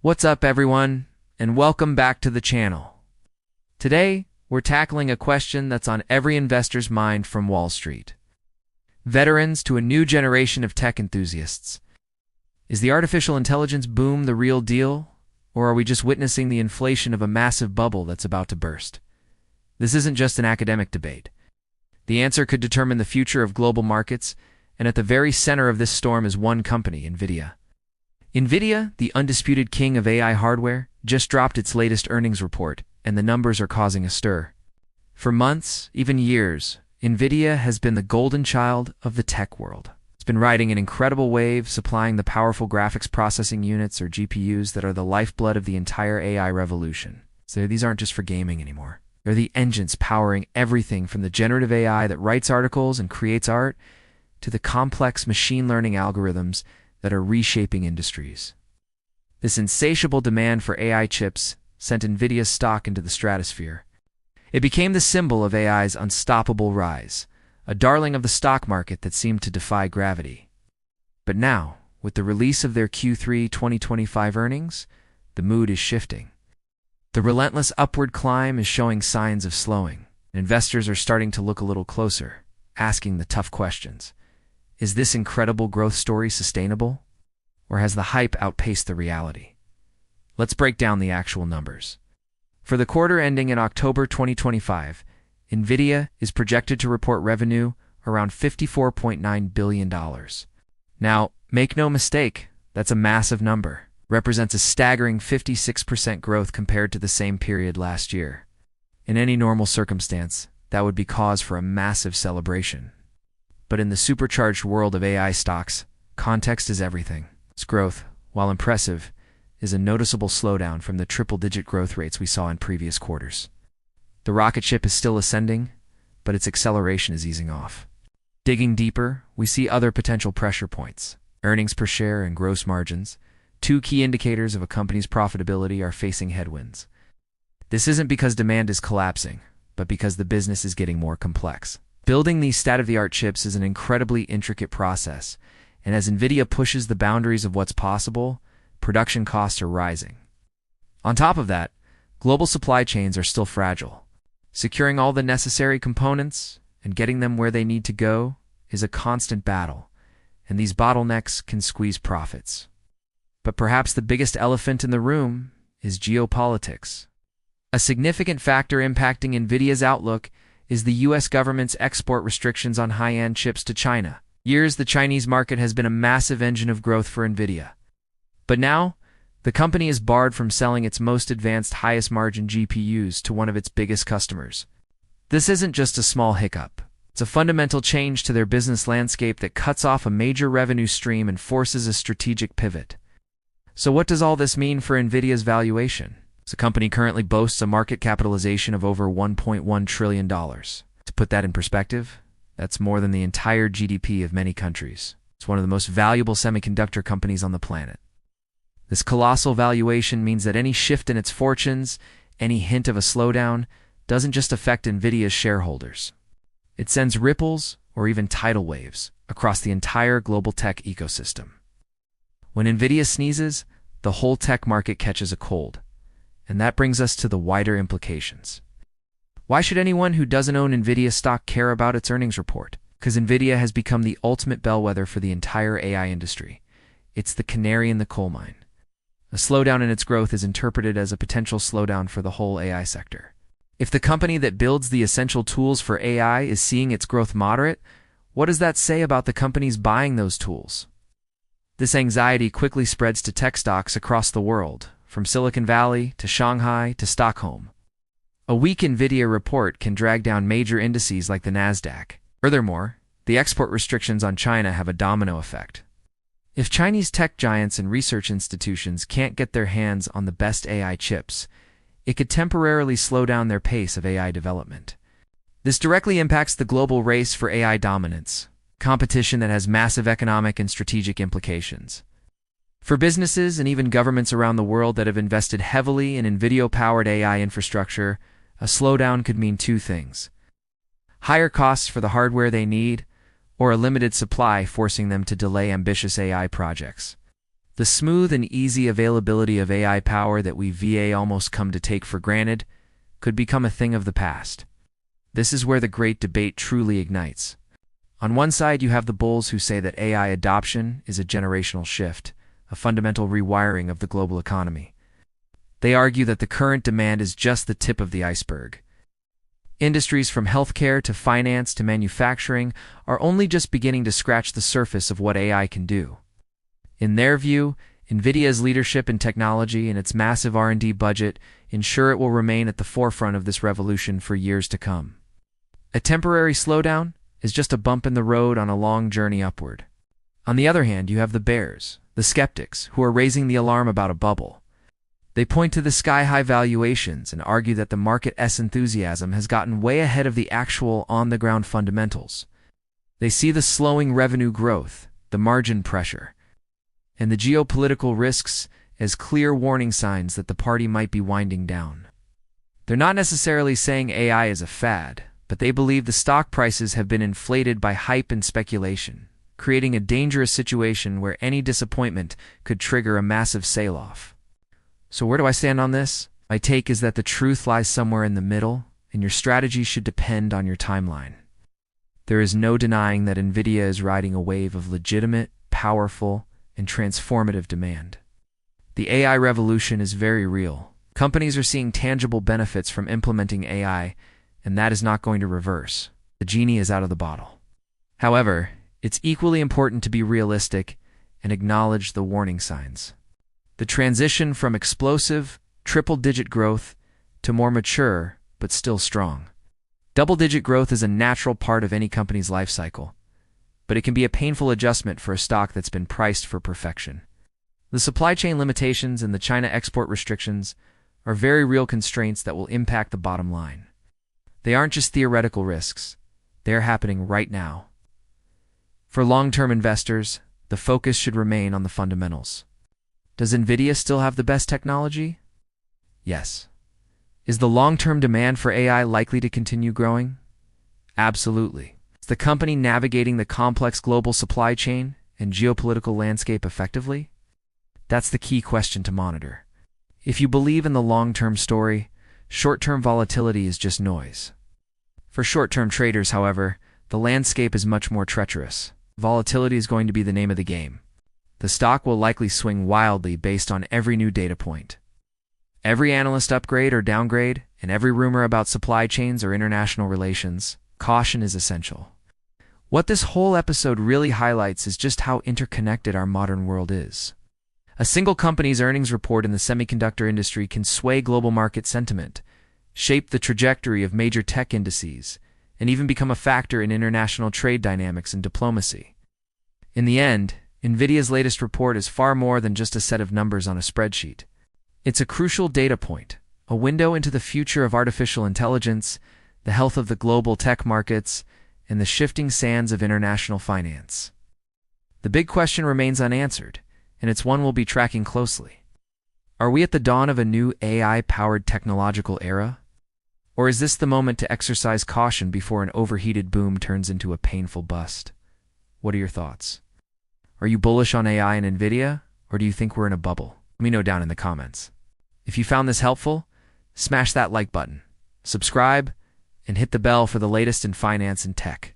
What's up, everyone, and welcome back to the channel. Today, we're tackling a question that's on every investor's mind from Wall Street. Veterans to a new generation of tech enthusiasts. Is the artificial intelligence boom the real deal, or are we just witnessing the inflation of a massive bubble that's about to burst? This isn't just an academic debate. The answer could determine the future of global markets, and at the very center of this storm is one company, Nvidia. Nvidia, the undisputed king of AI hardware, just dropped its latest earnings report, and the numbers are causing a stir. For months, even years, Nvidia has been the golden child of the tech world. It's been riding an incredible wave, supplying the powerful graphics processing units, or GPUs, that are the lifeblood of the entire AI revolution. So these aren't just for gaming anymore. They're the engines powering everything from the generative AI that writes articles and creates art, to the complex machine learning algorithms that are reshaping industries. This insatiable demand for AI chips sent Nvidia's stock into the stratosphere. It became the symbol of AI's unstoppable rise, a darling of the stock market that seemed to defy gravity. But now, with the release of their Q3 2025 earnings, the mood is shifting. The relentless upward climb is showing signs of slowing, and investors are starting to look a little closer, asking the tough questions. Is this incredible growth story sustainable? Or has the hype outpaced the reality? Let's break down the actual numbers. For the quarter ending in October 2025, Nvidia is projected to report revenue around $54.9 billion. Now, make no mistake, that's a massive number. Represents a staggering 56% growth compared to the same period last year. In any normal circumstance, that would be cause for a massive celebration. But in the supercharged world of AI stocks, context is everything. Its growth, while impressive, is a noticeable slowdown from the triple-digit growth rates we saw in previous quarters. The rocket ship is still ascending, but its acceleration is easing off. Digging deeper, we see other potential pressure points. Earnings per share and gross margins, two key indicators of a company's profitability, are facing headwinds. This isn't because demand is collapsing, but because the business is getting more complex. Building these state-of-the-art chips is an incredibly intricate process, and as Nvidia pushes the boundaries of what's possible, production costs are rising. On top of that, global supply chains are still fragile. Securing all the necessary components and getting them where they need to go is a constant battle, and these bottlenecks can squeeze profits. But perhaps the biggest elephant in the room is geopolitics. A significant factor impacting Nvidia's outlook is the U.S. government's export restrictions on high-end chips to China. Years, the Chinese market has been a massive engine of growth for Nvidia. But now, the company is barred from selling its most advanced, highest-margin GPUs to one of its biggest customers. This isn't just a small hiccup. It's a fundamental change to their business landscape that cuts off a major revenue stream and forces a strategic pivot. So what does all this mean for Nvidia's valuation? The company currently boasts a market capitalization of over $1.1 trillion. To put that in perspective, that's more than the entire GDP of many countries. It's one of the most valuable semiconductor companies on the planet. This colossal valuation means that any shift in its fortunes, any hint of a slowdown, doesn't just affect Nvidia's shareholders. It sends ripples, or even tidal waves, across the entire global tech ecosystem. When Nvidia sneezes, the whole tech market catches a cold. And that brings us to the wider implications. Why should anyone who doesn't own Nvidia stock care about its earnings report? Because Nvidia has become the ultimate bellwether for the entire AI industry. It's the canary in the coal mine. A slowdown in its growth is interpreted as a potential slowdown for the whole AI sector. If the company that builds the essential tools for AI is seeing its growth moderate, what does that say about the companies buying those tools? This anxiety quickly spreads to tech stocks across the world, from Silicon Valley to Shanghai to Stockholm. A weak Nvidia report can drag down major indices like the Nasdaq. Furthermore, the export restrictions on China have a domino effect. If Chinese tech giants and research institutions can't get their hands on the best AI chips, it could temporarily slow down their pace of AI development. This directly impacts the global race for AI dominance, competition that has massive economic and strategic implications. For businesses and even governments around the world that have invested heavily in Nvidia-powered AI infrastructure, a slowdown could mean two things: higher costs for the hardware they need, or a limited supply forcing them to delay ambitious AI projects. The smooth and easy availability of AI power that we VA almost come to take for granted could become a thing of the past. This is where the great debate truly ignites. On one side, you have the bulls who say that AI adoption is a generational shift, a fundamental rewiring of the global economy. They argue that the current demand is just the tip of the iceberg. Industries from healthcare to finance to manufacturing are only just beginning to scratch the surface of what AI can do. In their view, Nvidia's leadership in technology and its massive R&D budget ensure it will remain at the forefront of this revolution for years to come. A temporary slowdown is just a bump in the road on a long journey upward. On the other hand, you have the bears, the skeptics, who are raising the alarm about a bubble. They point to the sky-high valuations and argue that the market's enthusiasm has gotten way ahead of the actual on-the-ground fundamentals. They see the slowing revenue growth, the margin pressure, and the geopolitical risks as clear warning signs that the party might be winding down. They're not necessarily saying AI is a fad, but they believe the stock prices have been inflated by hype and speculation, creating a dangerous situation where any disappointment could trigger a massive sell-off. So where do I stand on this? My take is that the truth lies somewhere in the middle, and your strategy should depend on your timeline. There is no denying that Nvidia is riding a wave of legitimate, powerful, and transformative demand. The AI revolution is very real. Companies are seeing tangible benefits from implementing AI, and that is not going to reverse. The genie is out of the bottle. However, it's equally important to be realistic and acknowledge the warning signs. The transition from explosive, triple-digit growth to more mature, but still strong. Double-digit growth is a natural part of any company's life cycle, but it can be a painful adjustment for a stock that's been priced for perfection. The supply chain limitations and the China export restrictions are very real constraints that will impact the bottom line. They aren't just theoretical risks. They are happening right now. For long-term investors, the focus should remain on the fundamentals. Does Nvidia still have the best technology? Yes. Is the long-term demand for AI likely to continue growing? Absolutely. Is the company navigating the complex global supply chain and geopolitical landscape effectively? That's the key question to monitor. If you believe in the long-term story, short-term volatility is just noise. For short-term traders, however, the landscape is much more treacherous. Volatility is going to be the name of the game. The stock will likely swing wildly based on every new data point. Every analyst upgrade or downgrade, and every rumor about supply chains or international relations, caution is essential. What this whole episode really highlights is just how interconnected our modern world is. A single company's earnings report in the semiconductor industry can sway global market sentiment, shape the trajectory of major tech indices, and even become a factor in international trade dynamics and diplomacy. In the end, Nvidia's latest report is far more than just a set of numbers on a spreadsheet. It's a crucial data point, a window into the future of artificial intelligence, the health of the global tech markets, and the shifting sands of international finance. The big question remains unanswered, and it's one we'll be tracking closely. Are we at the dawn of a new AI-powered technological era? Or is this the moment to exercise caution before an overheated boom turns into a painful bust? What are your thoughts? Are you bullish on AI and Nvidia, or do you think we're in a bubble? Let me know down in the comments. If you found this helpful, smash that like button, subscribe, and hit the bell for the latest in finance and tech.